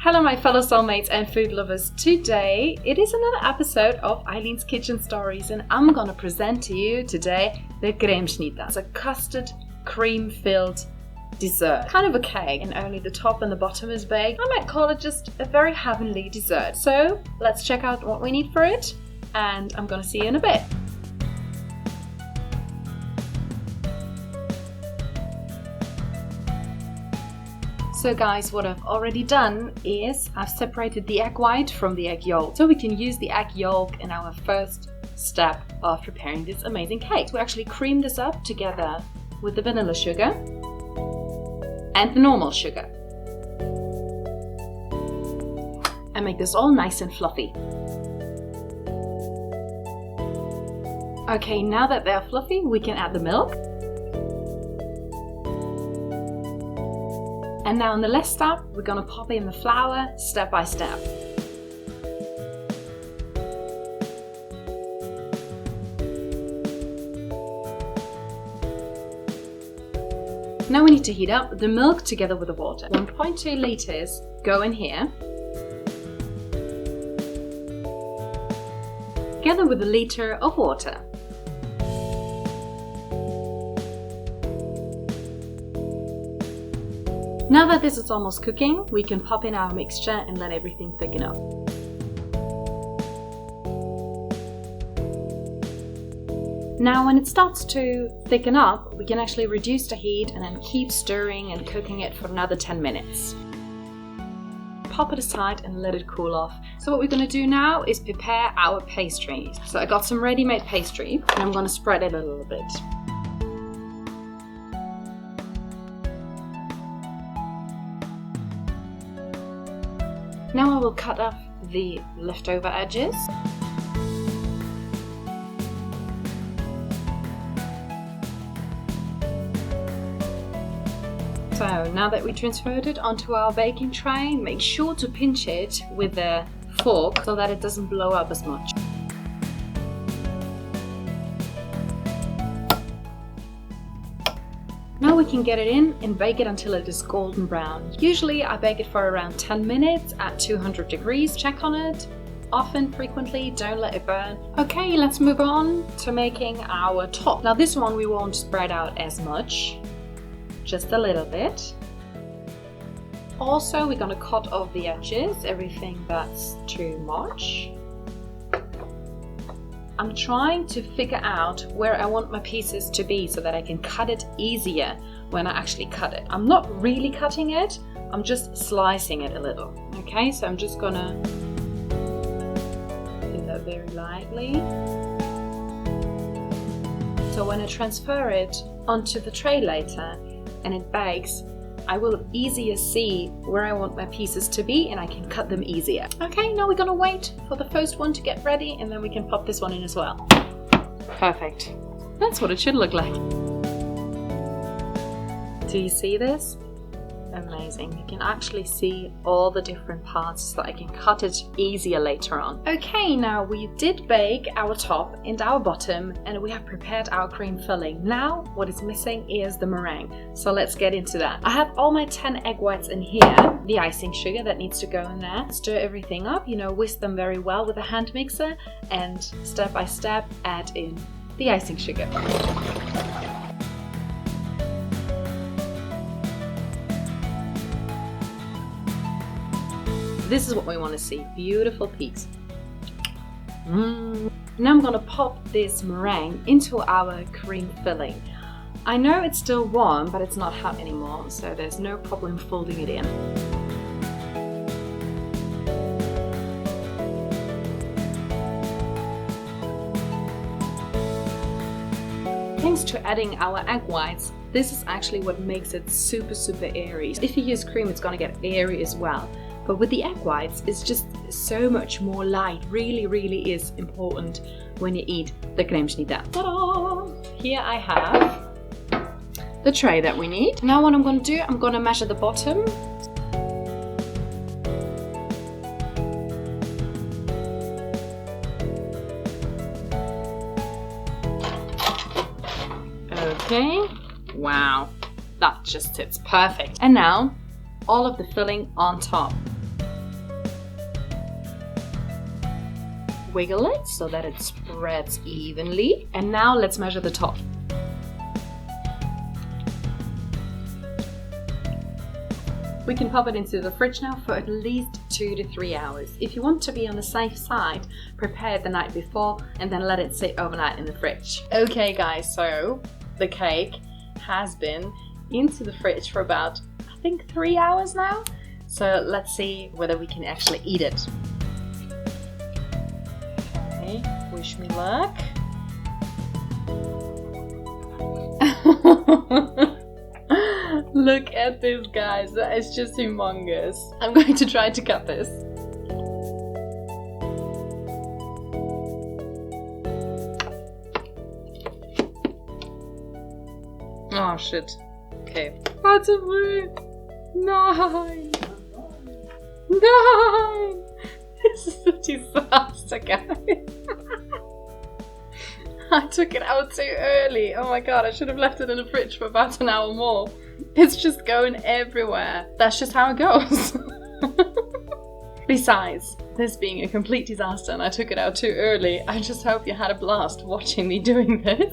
Hello my fellow soulmates and food lovers. Today it is another episode of Eileen's Kitchen Stories and I'm gonna present to you today the KREMŠNITA. It's a custard cream filled dessert. Kind of a cake and only the top and the bottom is baked. I might call it just a very heavenly dessert. So let's check out what we need for it and I'm gonna see you in a bit. So guys, what I've already done is I've separated the egg white from the egg yolk. So we can use the egg yolk in our first step of preparing this amazing cake. We actually cream this up together with the vanilla sugar and the normal sugar. And make this all nice and fluffy. Okay, now that they're fluffy, we can add the milk. And now in the last step, we're gonna pop in the flour step by step. Now we need to heat up the milk together with the water. 1.2 liters go in here. Together with a liter of water. Now that this is almost cooking, we can pop in our mixture and let everything thicken up. Now when it starts to thicken up, we can actually reduce the heat and then keep stirring and cooking it for another 10 minutes. Pop it aside and let it cool off. So what we're going to do now is prepare our pastry. So I got some ready-made pastry and I'm going to spread it a little bit. Now I will cut off the leftover edges. So now that we transferred it onto our baking tray, make sure to pinch it with a fork so that it doesn't blow up as much. Now we can get it in and bake it until it is golden brown. Usually I bake it for around 10 minutes at 200 degrees. Check on it often, frequently, don't let it burn. Okay, let's move on to making our top. Now this one we won't spread out as much, just a little bit. Also we're gonna cut off the edges, everything that's too much. I'm trying to figure out where I want my pieces to be so that I can cut it easier when I actually cut it. I'm not really cutting it, I'm just slicing it a little. Okay, so I'm just gonna do that very lightly. So when I transfer it onto the tray later and it bakes, I will easier see where I want my pieces to be and I can cut them easier. Okay, now we're gonna wait for the first one to get ready and then we can pop this one in as well. Perfect. That's what it should look like. Do you see this? Amazing. You can actually see all the different parts so that I can cut it easier later on. Okay, now we did bake our top and our bottom and we have prepared our cream filling. Now what is missing is the meringue. So let's get into that. I have all my 10 egg whites in here. The icing sugar that needs to go in there. Stir everything up, whisk them very well with a hand mixer and step by step add in the icing sugar. This is what we want to see, beautiful peaks. Now I'm gonna pop this meringue into our cream filling. I know it's still warm, but it's not hot anymore, so there's no problem folding it in. Thanks to adding our egg whites, this is actually what makes it super airy. If you use cream, it's gonna get airy as well. But with the egg whites, it's just so much more light. Really is important when you eat the KREMŠNITA. Ta-da! Here I have the tray that we need. Now what I'm going to do, I'm going to measure the bottom. Okay, wow, that just sits perfect. And now all of the filling on top. wiggle it so that it spreads evenly. And now let's measure the top. We can pop it into the fridge now for at least 2 to 3 hours. If you want to be on the safe side, prepare it the night before and then let it sit overnight in the fridge. Okay guys, so the cake has been into the fridge for about, I think, 3 hours now. So let's see whether we can actually eat it. Okay, wish me luck. Look at this, guys, that is just humongous. I'm going to try to cut this. Oh shit. Okay. Butterfruit! Nein! Nein! This is a disaster, guys. I took it out too early. Oh my god, I should have left it in the fridge for about an hour more. It's just going everywhere. That's just how it goes. Besides, this being a complete disaster and I took it out too early, I just hope you had a blast watching me doing this.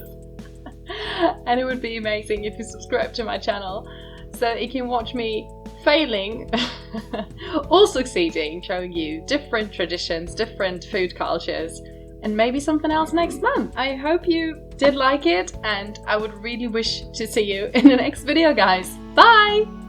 And it would be amazing if you subscribe to my channel so that you can watch me failing or succeeding, showing you different traditions, different food cultures, and maybe something else next month. I hope you did like it, and I would really wish to see you in the next video, guys. Bye!